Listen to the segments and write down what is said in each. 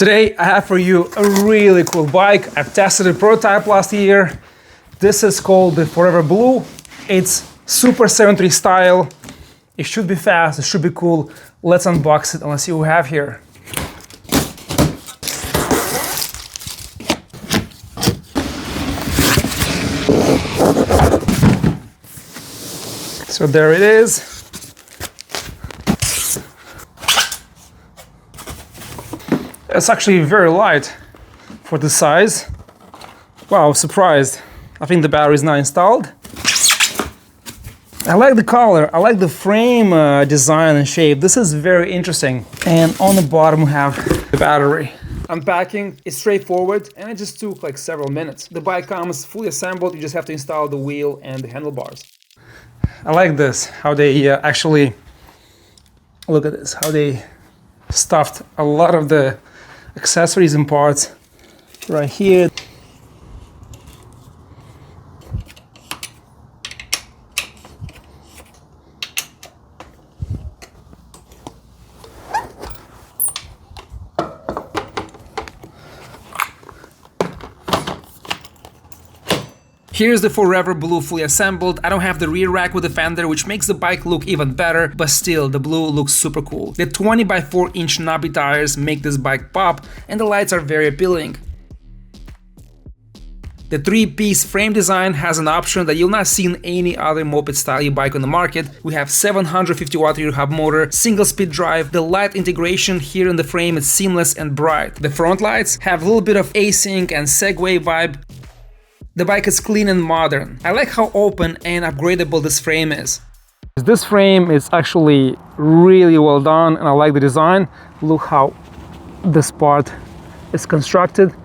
Today I have for you a really cool bike. I've tested a prototype last year. This is called the Forever Blue. It's Super 73 style. It should be fast, it should be cool. Let's unbox it and let's see what we have here. So there it is. It's actually very light for the size. Wow, surprised. I think the battery is not installed. I like the color, I like the frame design and shape. This is very interesting. And on the bottom we have the battery. Unpacking is straightforward and it just took like several minutes. The bike comes fully assembled, you just have to install the wheel and the handlebars. I like this, how they actually, look at this, how they stuffed a lot of the accessories and parts right here. Here's the Forever Blue fully assembled. I don't have the rear rack with the fender, which makes the bike look even better, but still, the blue looks super cool. The 20 by 4 inch knobby tires make this bike pop, and the lights are very appealing. The 3-piece frame design has an option that you'll not see in any other moped style e-bike on the market. We have 750 watt rear hub motor, single speed drive. The light integration here in the frame is seamless and bright. The front lights have a little bit of async and Segway vibe. The bike is clean and modern. I like how open and upgradable this frame is. This frame is actually really well done and I like the design. Look how this part is constructed.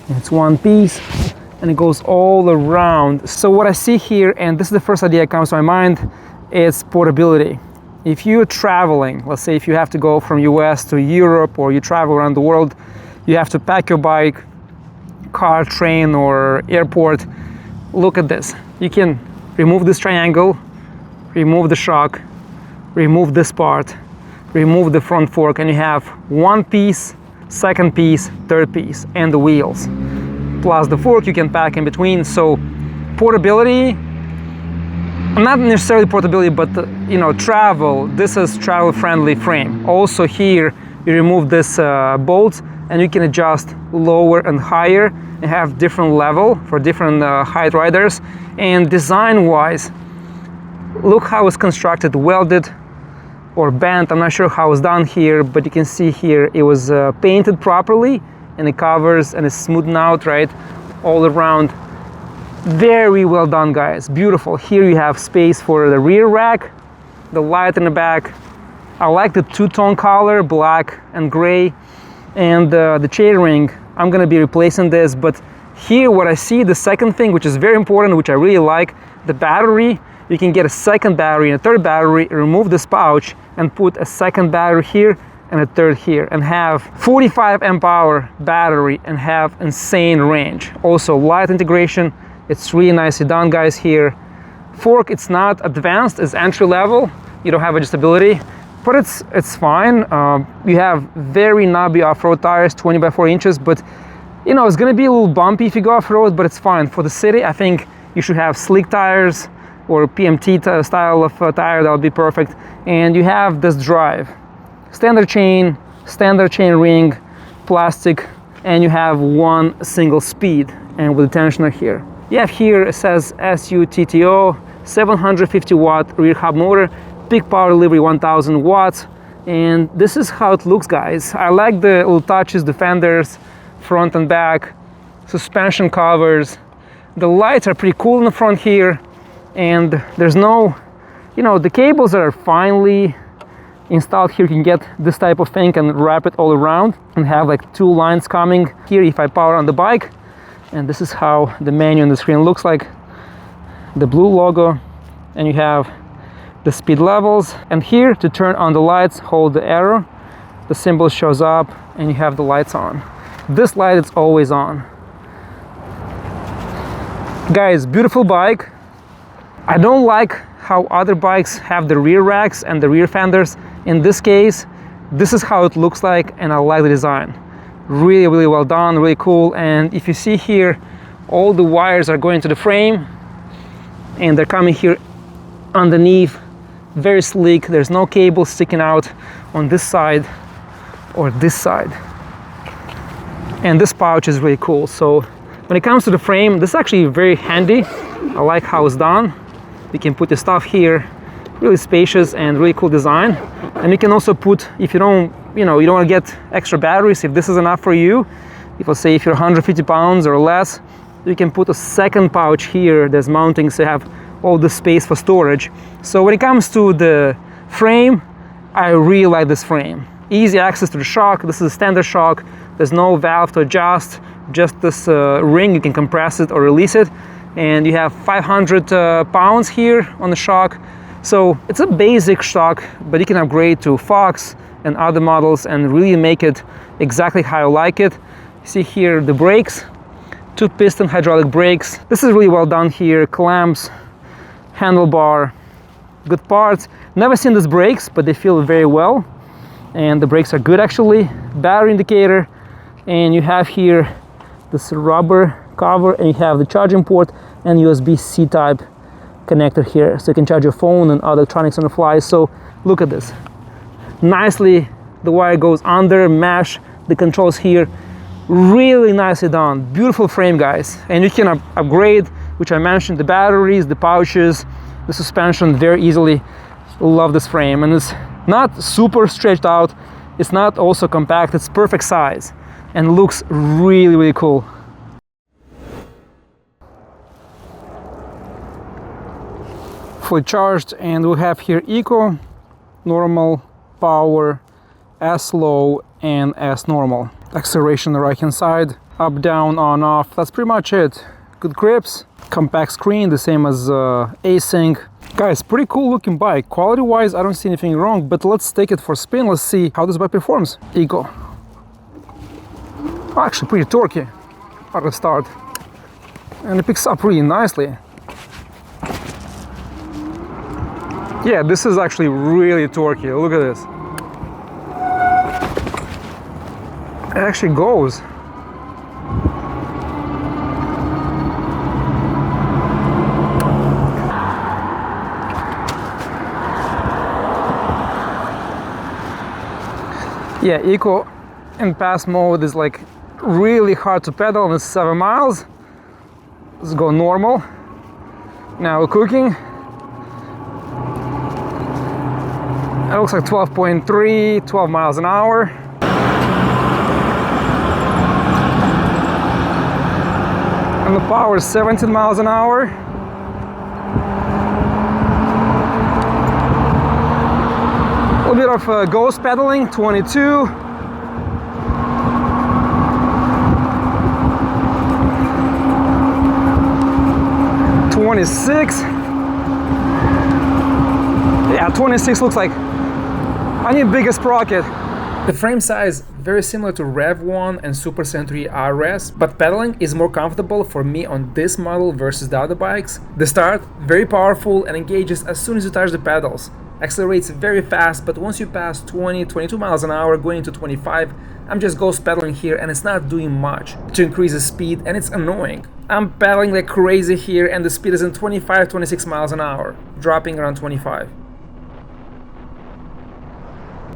It's one piece and it goes all around. So what I see here, and this is the first idea that comes to my mind, is portability. If you're traveling, let's say if you have to go from US to Europe or you travel around the world, you have to pack your bike, car, train or airport. Look at this. You can remove this triangle, remove the shock, remove this part, remove the front fork, and you have one piece, second piece, third piece, and the wheels. Plus the fork you can pack in between. So portability, not necessarily portability, but travel. This is travel friendly frame. Also here you remove this bolt and you can adjust lower and higher and have different level for different height riders. And design wise, look how it's constructed, welded or bent. I'm not sure how it's done here, but you can see here it was painted properly and it covers and it's smoothed out right all around. Very well done, guys, beautiful. Here you have space for the rear rack, the light in the back. I like the two-tone color, black and gray. And the chainring, I'm gonna be replacing this, but here what I see, the second thing, which is very important, which I really like, the battery. You can get a second battery and a third battery, remove this pouch and put a second battery here and a third here and have 45 amp hour battery and have insane range. Also light integration, it's really nicely done, guys. Here fork, it's not advanced, it's entry level, you don't have adjustability, but it's fine. You have very knobby off-road tires, 20 by 4 inches, but it's gonna be a little bumpy if you go off-road, but it's fine. For the city, I think you should have slick tires or PMT style of tire, that'll be perfect. And you have this drive, standard chain ring, plastic, and you have one single speed and with the tensioner here. You have here, it says SUTTO, 750 watt rear hub motor, peak power delivery 1000 watts, and this is how it looks, guys. I like the little touches, the fenders, front and back, suspension covers. The lights are pretty cool in the front here, and there's no, the cables are finely installed here. You can get this type of thing and wrap it all around and have like 2 lines coming here if I power on the bike. And this is how the menu on the screen looks like, the blue logo, and you have the speed levels, and here to turn on the lights, hold the arrow, the symbol shows up and you have the lights on. This light is always on. Guys, beautiful bike. I don't like how other bikes have the rear racks and the rear fenders. In this case, this is how it looks like and I like the design. Really well done, really cool. And if you see here, all the wires are going to the frame and they're coming here underneath. Very sleek. There's no cable sticking out on this side or this side. And this pouch is really cool. So when it comes to the frame, this is actually very handy. I like how it's done. You can put your stuff here. Really spacious and really cool design. And you can also put, if you don't want to get extra batteries, if this is enough for you, if let's say if you're 150 pounds or less, you can put a second pouch here. There's mounting, so you have all the space for storage. So when it comes to the frame, I really like this frame. Easy access to the shock. This is a standard shock. There's no valve to adjust, just this ring. You can compress it or release it. And you have 500 pounds here on the shock. So it's a basic shock, but you can upgrade to Fox and other models and really make it exactly how you like it. You see here the brakes, 2-piston hydraulic brakes. This is really well done here. Clamps, handlebar, good parts. Never seen these brakes, but they feel very well. And the brakes are good actually. Battery indicator, and you have here this rubber cover, and you have the charging port and USB-C type connector here, so you can charge your phone and other electronics on the fly. So look at this. Nicely, the wire goes under, mesh, the controls here. Really nicely done. Beautiful frame, guys. And you can upgrade, which I mentioned, the batteries, the pouches, the suspension very easily. Love this frame. And it's not super stretched out. It's not also compact. It's perfect size and looks really cool. Fully charged, and we have here eco, normal, power, S low, and S normal. Acceleration on the right hand side, up, down, on, off. That's pretty much it. Good grips, compact screen, the same as A-Sync. Guys, pretty cool looking bike. Quality wise, I don't see anything wrong, but let's take it for a spin. Let's see how this bike performs. Eco. Actually pretty torquey at the start, and it picks up really nicely. Yeah, this is actually really torquey. Look at this. It actually goes. Yeah, eco in pass mode is like really hard to pedal, and it's 7 miles. Let's go normal. Now we're cooking. It looks like 12.3, 12 miles an hour. And the power is 17 miles an hour. A little bit of ghost pedaling, 22. Yeah, 26 looks like I need bigger sprocket. The frame size very similar to Rev 1 and Super Century RS, but pedaling is more comfortable for me on this model versus the other bikes. The start, very powerful and engages as soon as you touch the pedals. Accelerates very fast, but once you pass 20, 22 miles an hour going to 25, I'm just ghost pedaling here and it's not doing much to increase the speed, and it's annoying. I'm pedaling like crazy here and the speed is in 25, 26 miles an hour, dropping around 25.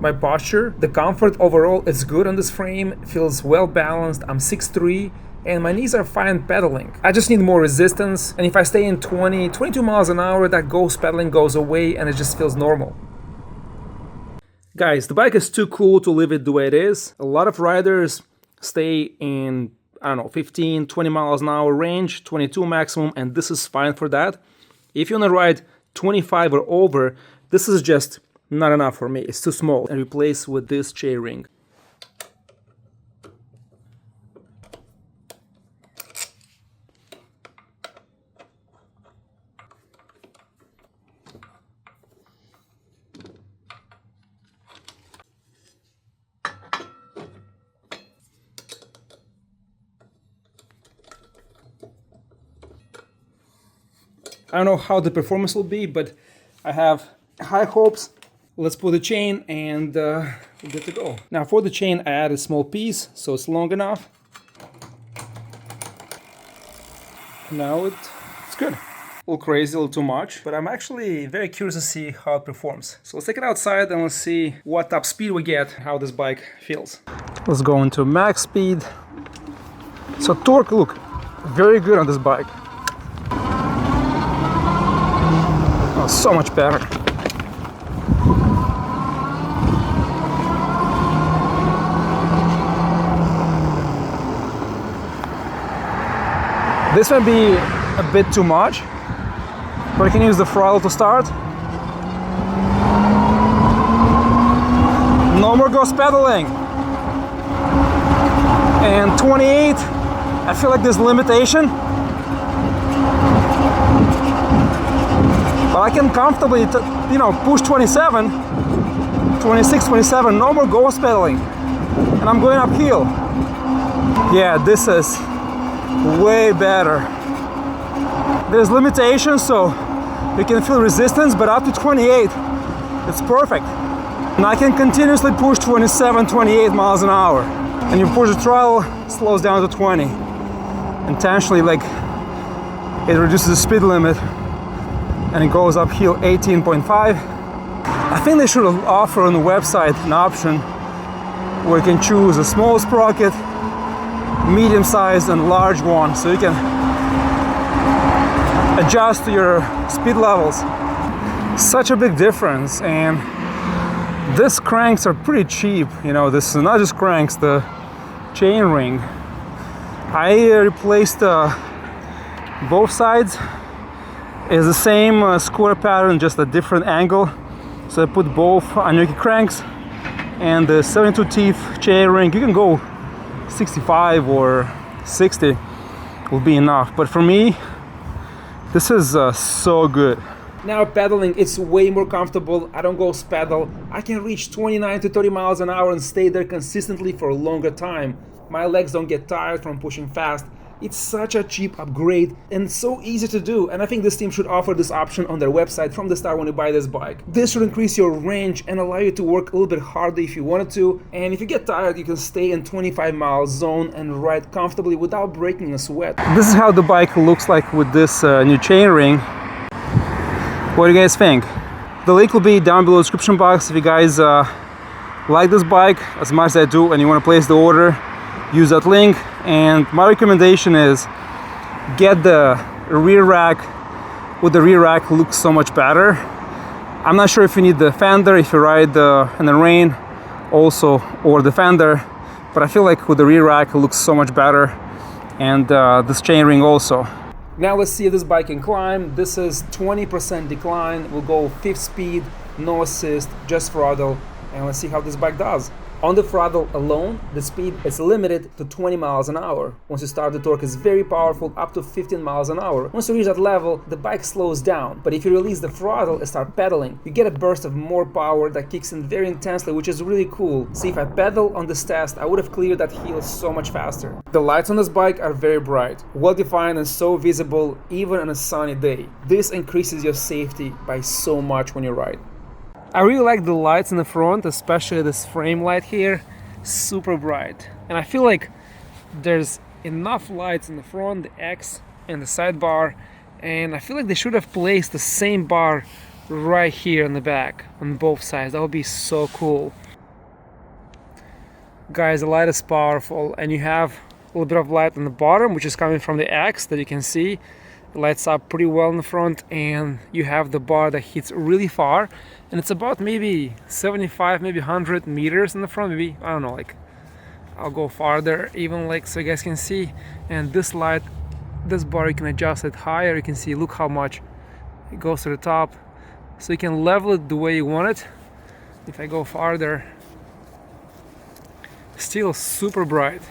My posture, the comfort overall is good on this frame, feels well balanced. I'm 6'3", and my knees are fine pedaling. I just need more resistance, and if I stay in 20, 22 miles an hour, that ghost pedaling goes away and it just feels normal. Guys, the bike is too cool to leave it the way it is. A lot of riders stay in, I don't know, 15, 20 miles an hour range, 22 maximum, and this is fine for that. If you want to ride 25 or over, this is just not enough for me. It's too small, and replace with this chainring. I don't know how the performance will be, but I have high hopes. Let's put the chain and you're good to go. Now for the chain, I added a small piece, so it's long enough. Now it's good. A little crazy, a little too much, but I'm actually very curious to see how it performs. So let's take it outside and let's see what top speed we get, how this bike feels. Let's go into max speed. So torque, look, very good on this bike. Oh, so much better. This might be a bit too much, but I can use the throttle to start. No more ghost pedaling. And 28, I feel like there's limitation. But I can comfortably, push 27, 26, 27, no more ghost pedaling. And I'm going uphill. Yeah, this is way better. There's limitations, so you can feel resistance, but up to 28, it's perfect. And I can continuously push 27, 28 miles an hour. And you push the throttle, it slows down to 20. Intentionally, like, it reduces the speed limit and it goes uphill 18.5. I think they should offer on the website an option where you can choose a small sprocket, medium size and large one, so you can adjust to your speed levels. Such a big difference. And these cranks are pretty cheap, this is not just cranks, the chainring. I replaced both sides. It's the same square pattern, just a different angle, so I put both Anyoki cranks and the 72 teeth chainring. You can go 65 or 60 will be enough, but for me this is so good. Now pedaling, it's way more comfortable. I don't go pedal. I can reach 29 to 30 miles an hour and stay there consistently for a longer time. My legs don't get tired from pushing fast. It's such a cheap upgrade and so easy to do, and I think this team should offer this option on their website from the start when you buy this bike. This should increase your range and allow you to work a little bit harder if you wanted to, and if you get tired you can stay in 25 mile zone and ride comfortably without breaking a sweat. This is how the bike looks like with this new chainring. What do you guys think? The link will be down below in the description box. If you guys like this bike as much as I do and you want to place the order, use that link. And my recommendation is get the rear rack. With the rear rack, looks so much better. I'm not sure if you need the fender if you ride in the rain also, or the fender, but I feel like with the rear rack it looks so much better, and this chainring also. Now let's see if this bike can climb. This is 20% decline. We'll go 5th speed, no assist, just throttle, and let's see how this bike does. On the throttle alone, the speed is limited to 20 miles an hour. Once you start, the torque is very powerful, up to 15 miles an hour. Once you reach that level, the bike slows down. But if you release the throttle and start pedaling, you get a burst of more power that kicks in very intensely, which is really cool. See, if I pedal on this test, I would have cleared that hill so much faster. The lights on this bike are very bright, well-defined and so visible even on a sunny day. This increases your safety by so much when you ride. I really like the lights in the front, especially this frame light here, super bright. And I feel like there's enough lights in the front, the X and the sidebar, and I feel like they should have placed the same bar right here in the back on both sides. That would be so cool. Guys, the light is powerful, and you have a little bit of light on the bottom, which is coming from the X that you can see. It lights up pretty well in the front, and you have the bar that hits really far, and it's about maybe 75, maybe 100 meters in the front, maybe, I don't know, like, I'll go farther even, like, so you guys can see. And this light, this bar, you can adjust it higher. You can see, look how much it goes to the top, so you can level it the way you want it. If I go farther, still super bright,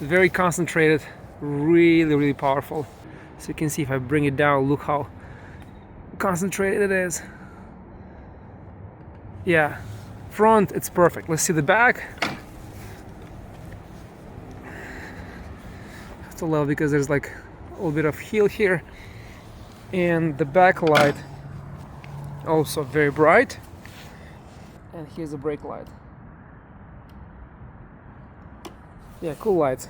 very concentrated, really powerful. So you can see if I bring it down, look how concentrated it is. Yeah, front, it's perfect. Let's see the back. Have to level because there's like a little bit of heel here. And the back light, also very bright. And here's the brake light. Yeah, cool lights.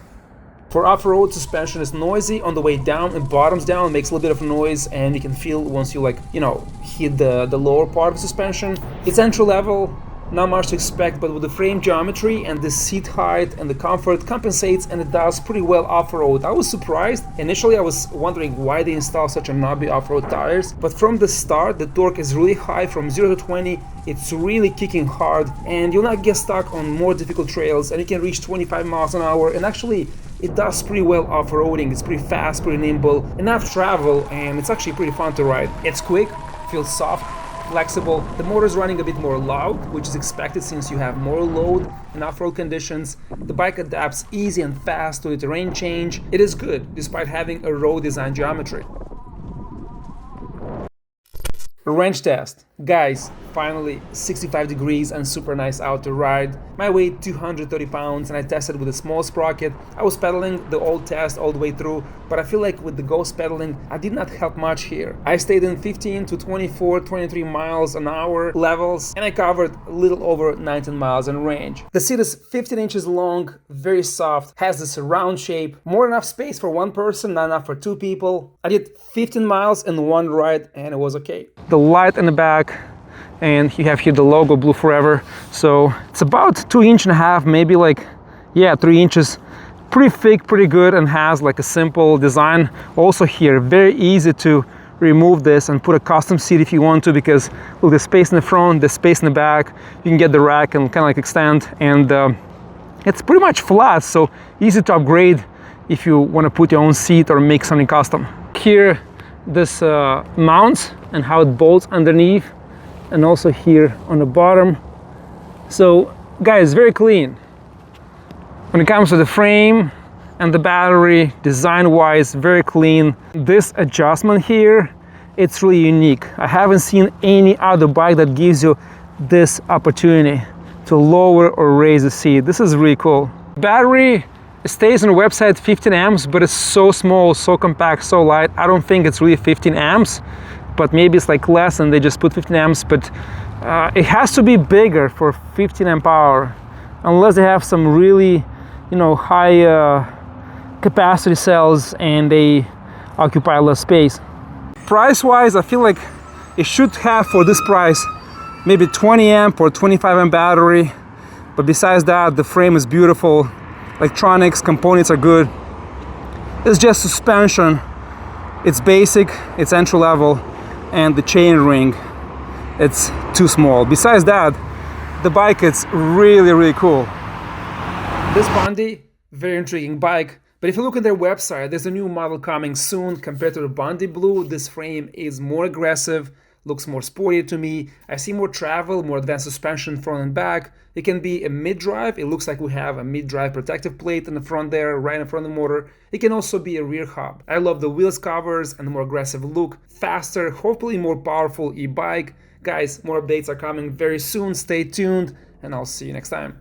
For off-road, suspension is noisy on the way down and bottoms down, makes a little bit of noise, and you can feel once you hit the lower part of the suspension. It's entry level, not much to expect, but with the frame geometry and the seat height and the comfort compensates, and it does pretty well off-road. I was surprised. Initially I was wondering why they install such a knobby off-road tires, but from the start the torque is really high. From 0 to 20 it's really kicking hard, and you'll not get stuck on more difficult trails, and you can reach 25 miles an hour, and actually it does pretty well off-roading. It's pretty fast, pretty nimble, enough travel, and it's actually pretty fun to ride. It's quick, feels soft, flexible. The motor is running a bit more loud, which is expected since you have more load in off-road conditions. The bike adapts easy and fast to the terrain change. It is good, despite having a road design geometry. Wrench test. Guys, finally 65 degrees and super nice out to ride. My weight 230 pounds and I tested with a small sprocket. I was pedaling the old test all the way through, but I feel like with the ghost pedaling I did not help much here. I stayed in 15 to 24, 23 miles an hour levels, and I covered a little over 19 miles in range. The seat is 15 inches long, very soft, has this round shape, more enough space for one person, not enough for two people. I did 15 miles in one ride and it was okay. The light in the back, and you have here the logo Blue Forever, so it's about 2.5 inches, maybe 3 inches. Pretty thick, pretty good, and has like a simple design. Also here, very easy to remove this and put a custom seat if you want to, because look, the space in the front, the space in the back, you can get the rack and kind of extend, and it's pretty much flat, so easy to upgrade if you want to put your own seat or make something custom. Here this mounts and how it bolts underneath, and also here on the bottom. So guys, very clean. When it comes to the frame and the battery, design wise, very clean. This adjustment here, it's really unique. I haven't seen any other bike that gives you this opportunity to lower or raise the seat. This is really cool. Battery, it stays on the website 15 amps, but it's so small, so compact, so light. I don't think it's really 15 amps, but maybe it's less and they just put 15 amps, but it has to be bigger for 15 amp hour, unless they have some really, high capacity cells and they occupy less space. Price wise, I feel like it should have, for this price, maybe 20 amp or 25 amp battery, but besides that, the frame is beautiful. Electronics, components are good. It's just suspension. It's basic, it's entry level, and the chain ring, it's too small. Besides that, the bike is really, really cool. This Bondi, very intriguing bike, but if you look at their website, there's a new model coming soon. Compared to the Bondi Blue, this frame is more aggressive, looks more sporty to me. I see more travel, more advanced suspension front and back. It can be a mid-drive. It looks like we have a mid-drive protective plate in the front there, right in front of the motor. It can also be a rear hub. I love the wheels covers and the more aggressive look. Faster, hopefully more powerful e-bike. Guys, more updates are coming very soon. Stay tuned, and I'll see you next time.